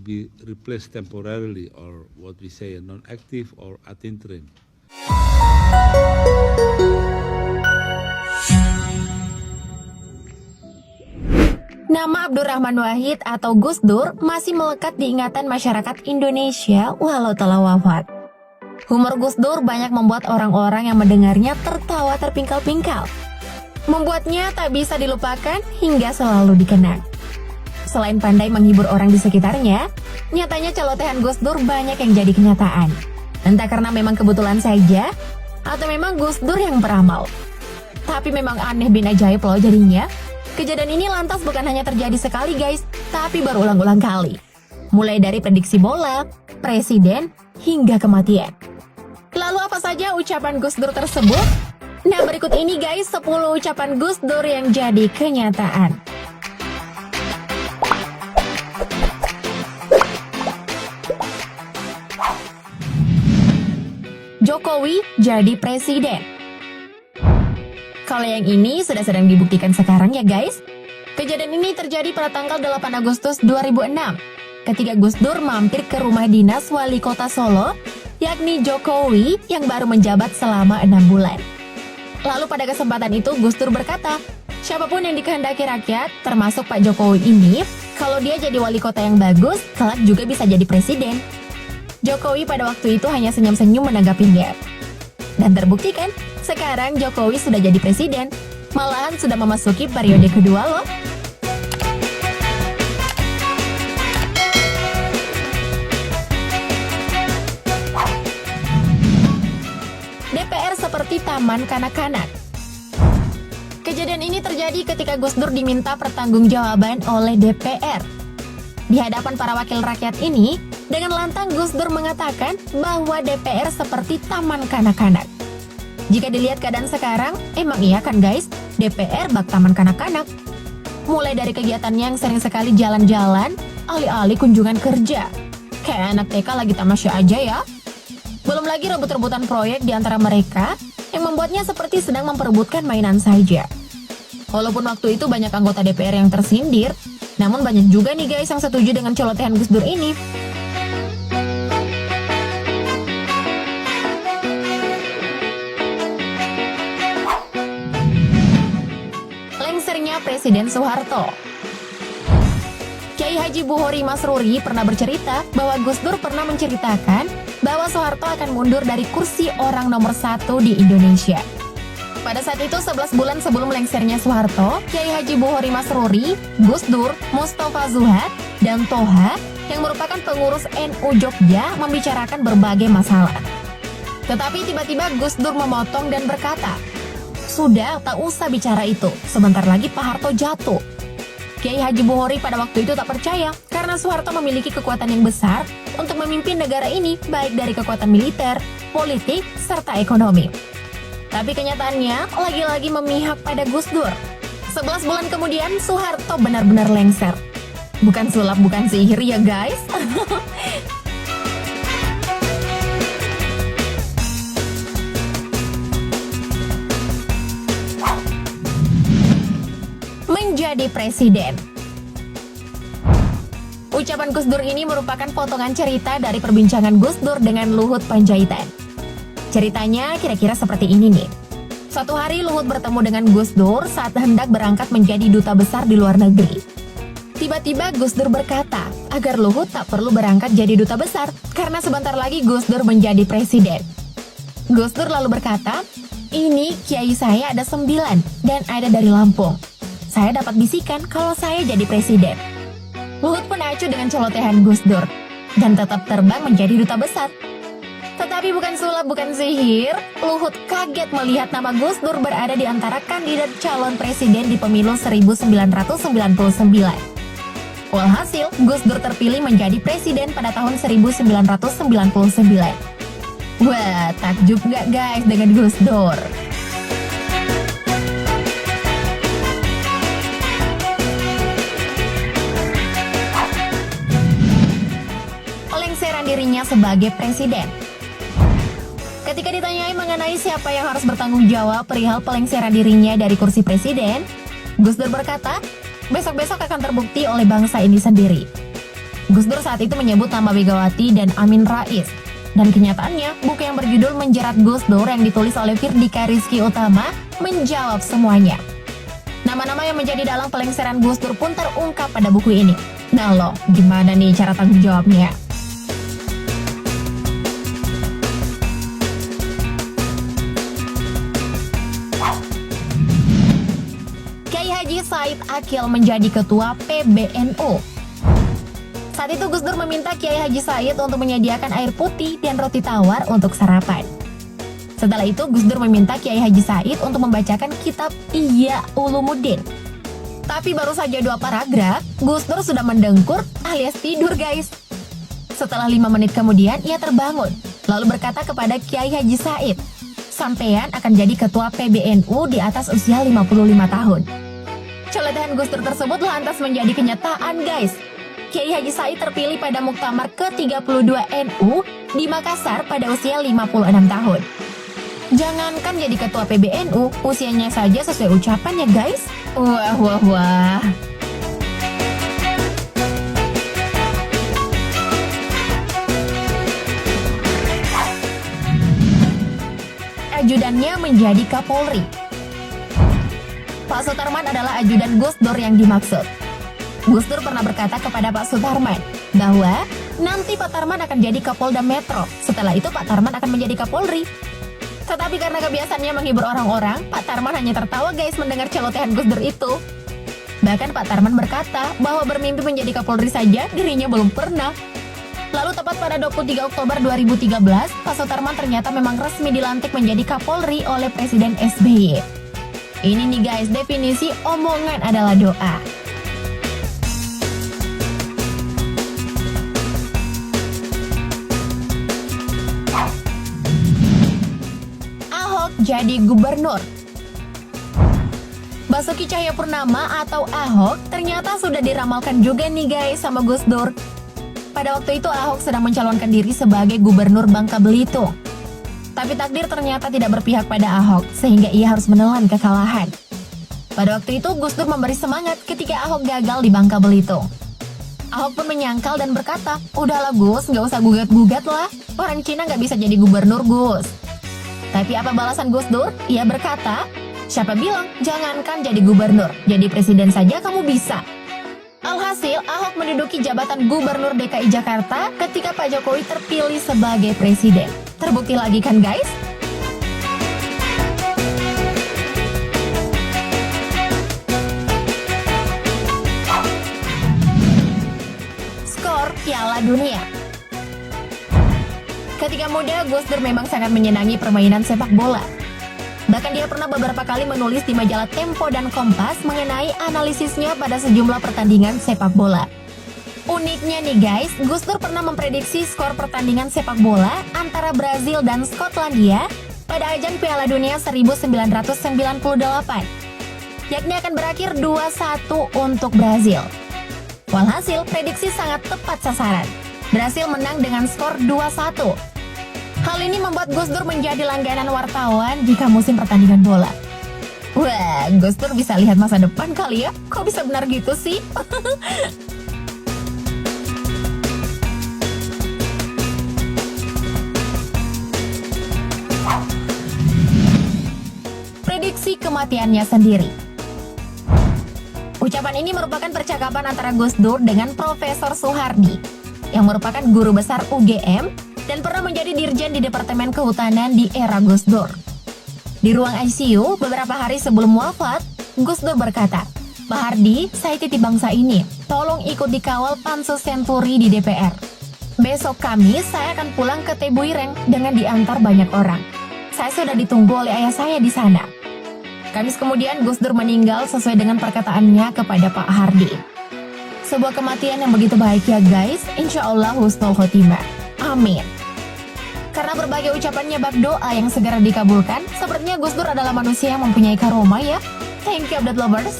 be replaced temporarily, or what we say non-active or ad interim. Nama Abdurrahman Wahid atau Gus Dur masih melekat di ingatan masyarakat Indonesia walau telah wafat. Humor Gus Dur banyak membuat orang-orang yang mendengarnya tertawa terpingkal-pingkal. Membuatnya tak bisa dilupakan hingga selalu dikenang. Selain pandai menghibur orang di sekitarnya, nyatanya celotehan Gus Dur banyak yang jadi kenyataan. Entah karena memang kebetulan saja, atau memang Gus Dur yang beramal. Tapi memang aneh bin ajaib loh jadinya. Kejadian ini lantas bukan hanya terjadi sekali guys, tapi berulang-ulang kali. Mulai dari prediksi bola, presiden, hingga kematian. Lalu apa saja ucapan Gus Dur tersebut? Nah berikut ini guys 10 ucapan Gus Dur yang jadi kenyataan. Jokowi jadi presiden. Kalau yang ini sudah sedang dibuktikan sekarang ya guys. Kejadian ini terjadi pada tanggal 8 Agustus 2006 ketika Gus Dur mampir ke rumah dinas wali kota Solo, yakni Jokowi yang baru menjabat selama 6 bulan. Lalu pada kesempatan itu Gus Dur berkata, siapapun yang dikehendaki rakyat, termasuk Pak Jokowi ini, kalau dia jadi wali kota yang bagus, kelak juga bisa jadi presiden. Jokowi pada waktu itu hanya senyum-senyum menanggapinya. Dan terbukti kan, sekarang Jokowi sudah jadi presiden, malahan sudah memasuki periode kedua loh. DPR seperti taman kanak-kanak. Kejadian ini terjadi ketika Gus Dur diminta pertanggungjawaban oleh DPR. Di hadapan para wakil rakyat ini, dengan lantang Gus Dur mengatakan bahwa DPR seperti taman kanak-kanak. Jika dilihat keadaan sekarang, emang iya kan guys, DPR bak taman kanak-kanak. Mulai dari kegiatannya yang sering sekali jalan-jalan, alih-alih kunjungan kerja. Kayak anak TK lagi tamasya aja ya. Belum lagi rebut-rebutan proyek di antara mereka, yang membuatnya seperti sedang memperebutkan mainan saja. Walaupun waktu itu banyak anggota DPR yang tersindir, namun banyak juga nih guys yang setuju dengan celotehan Gus Dur ini. Lengsernya Presiden Soeharto. Kiai Haji Buhori Masruri pernah bercerita bahwa Gus Dur pernah menceritakan bahwa Soeharto akan mundur dari kursi orang nomor 1 di Indonesia. Pada saat itu 11 bulan sebelum lengsernya Soeharto, Kiai Haji Buhori Masruri, Gus Dur, Mustafa Zuhad, dan Toha yang merupakan pengurus NU Jogja membicarakan berbagai masalah. Tetapi tiba-tiba Gus Dur memotong dan berkata, "Sudah, tak usah bicara itu, sebentar lagi Pak Harto jatuh." Kiai Haji Buhori pada waktu itu tak percaya karena Soeharto memiliki kekuatan yang besar untuk memimpin negara ini baik dari kekuatan militer, politik, serta ekonomi. Tapi kenyataannya lagi-lagi memihak pada Gus Dur. 11 bulan kemudian Soeharto benar-benar lengser. Bukan sulap, bukan sihir ya guys. Menjadi presiden. Ucapan Gus Dur ini merupakan potongan cerita dari perbincangan Gus Dur dengan Luhut Panjaitan. Ceritanya kira-kira seperti ini nih. Suatu hari Luhut bertemu dengan Gus Dur saat hendak berangkat menjadi duta besar di luar negeri. Tiba-tiba Gus Dur berkata agar Luhut tak perlu berangkat jadi duta besar karena sebentar lagi Gus Dur menjadi presiden. Gus Dur lalu berkata, "Ini kiai saya ada 9 dan ada dari Lampung. Saya dapat bisikan kalau saya jadi presiden." Luhut pun acuh dengan celotehan Gus Dur dan tetap terbang menjadi duta besar. Tetapi bukan sulap, bukan sihir, Luhut kaget melihat nama Gus Dur berada di antara kandidat calon presiden di pemilu 1999. Walhasil, Gus Dur terpilih menjadi presiden pada tahun 1999. Wah, takjub nggak guys dengan Gus Dur? Lengseran dirinya sebagai presiden. Ketika ditanyai mengenai siapa yang harus bertanggung jawab perihal pelengseran dirinya dari kursi presiden, Gus Dur berkata, besok-besok akan terbukti oleh bangsa ini sendiri. Gus Dur saat itu menyebut nama Megawati dan Amin Rais. Dan kenyataannya, buku yang berjudul Menjerat Gus Dur yang ditulis oleh Firdika Rizky Utama menjawab semuanya. Nama-nama yang menjadi dalang pelengseran Gus Dur pun terungkap pada buku ini. Nah lo, gimana nih cara tanggung jawabnya? Kiai Haji Said Akil menjadi ketua PBNU. Saat itu Gus Dur meminta Kiai Haji Said untuk menyediakan air putih dan roti tawar untuk sarapan. Setelah itu Gus Dur meminta Kiai Haji Said untuk membacakan kitab Ihya Ulumuddin. Tapi baru saja 2 paragraf, Gus Dur sudah mendengkur alias tidur guys. Setelah 5 menit kemudian ia terbangun, lalu berkata kepada Kiai Haji Said, "Sampean akan jadi ketua PBNU di atas usia 55 tahun." Celotehan Gus Dur tersebut lantas menjadi kenyataan guys. Kiai Haji Said terpilih pada Muktamar ke-32 NU di Makassar pada usia 56 tahun. Jangankan jadi ketua PBNU, usianya saja sesuai ucapan ya guys. Wah. Ajudannya menjadi Kapolri. Pak Sutarman adalah ajudan Gus Dur yang dimaksud. Gus Dur pernah berkata kepada Pak Sutarman bahwa nanti Pak Tarman akan jadi Kapolda Metro. Setelah itu Pak Tarman akan menjadi Kapolri. Tetapi karena kebiasaannya menghibur orang-orang, Pak Tarman hanya tertawa guys mendengar celotehan Gus Dur itu. Bahkan Pak Tarman berkata bahwa bermimpi menjadi Kapolri saja dirinya belum pernah. Lalu tepat pada 23 Oktober 2013, Pak Sutarman ternyata memang resmi dilantik menjadi Kapolri oleh Presiden SBY. Ini nih guys, definisi omongan adalah doa. Jadi gubernur. Basuki Cahayapurnama atau Ahok ternyata sudah diramalkan juga nih guys sama Gus Dur. Pada waktu itu Ahok sedang mencalonkan diri sebagai gubernur Bangka Belitung. Tapi takdir ternyata tidak berpihak pada Ahok sehingga ia harus menelan kekalahan. Pada waktu itu Gus Dur memberi semangat ketika Ahok gagal di Bangka Belitung. Ahok pun menyangkal dan berkata, "Udahlah Gus, nggak usah gugat-gugat lah. Orang Cina nggak bisa jadi gubernur Gus." Tapi apa balasan Gus Dur? Ia berkata, "Siapa bilang jangankan jadi gubernur, jadi presiden saja kamu bisa." Alhasil, Ahok menduduki jabatan gubernur DKI Jakarta ketika Pak Jokowi terpilih sebagai presiden. Terbukti lagi kan guys? Skor Piala Dunia. Ketika muda, Gus Dur memang sangat menyenangi permainan sepak bola. Bahkan dia pernah beberapa kali menulis di majalah Tempo dan Kompas mengenai analisisnya pada sejumlah pertandingan sepak bola. Uniknya nih guys, Gus Dur pernah memprediksi skor pertandingan sepak bola antara Brazil dan Skotlandia pada ajang Piala Dunia 1998, yakni akan berakhir 2-1 untuk Brazil. Walhasil, prediksi sangat tepat sasaran. Berhasil menang dengan skor 2-1. Hal ini membuat Gus Dur menjadi langganan wartawan jika musim pertandingan bola. Wah, Gus Dur bisa lihat masa depan kali ya? Kok bisa benar gitu sih? Prediksi kematiannya sendiri. Ucapan ini merupakan percakapan antara Gus Dur dengan Profesor Soehardi, yang merupakan guru besar UGM dan pernah menjadi dirjen di Departemen Kehutanan di era Gus Dur. Di ruang ICU, beberapa hari sebelum wafat, Gus Dur berkata, "Pak Hardi, saya titip bangsa ini, tolong ikut dikawal Pansus Senturi di DPR. Besok Kamis, saya akan pulang ke Tebuireng dengan diantar banyak orang. Saya sudah ditunggu oleh ayah saya di sana." Kamis kemudian, Gus Dur meninggal sesuai dengan perkataannya kepada Pak Hardi. Sebuah kematian yang begitu baik ya guys, insya Allah husnul khotimah. Amin. Karena berbagai ucapannya bak doa yang segera dikabulkan, sepertinya Gus Dur adalah manusia yang mempunyai karomah ya. Thank you update lovers.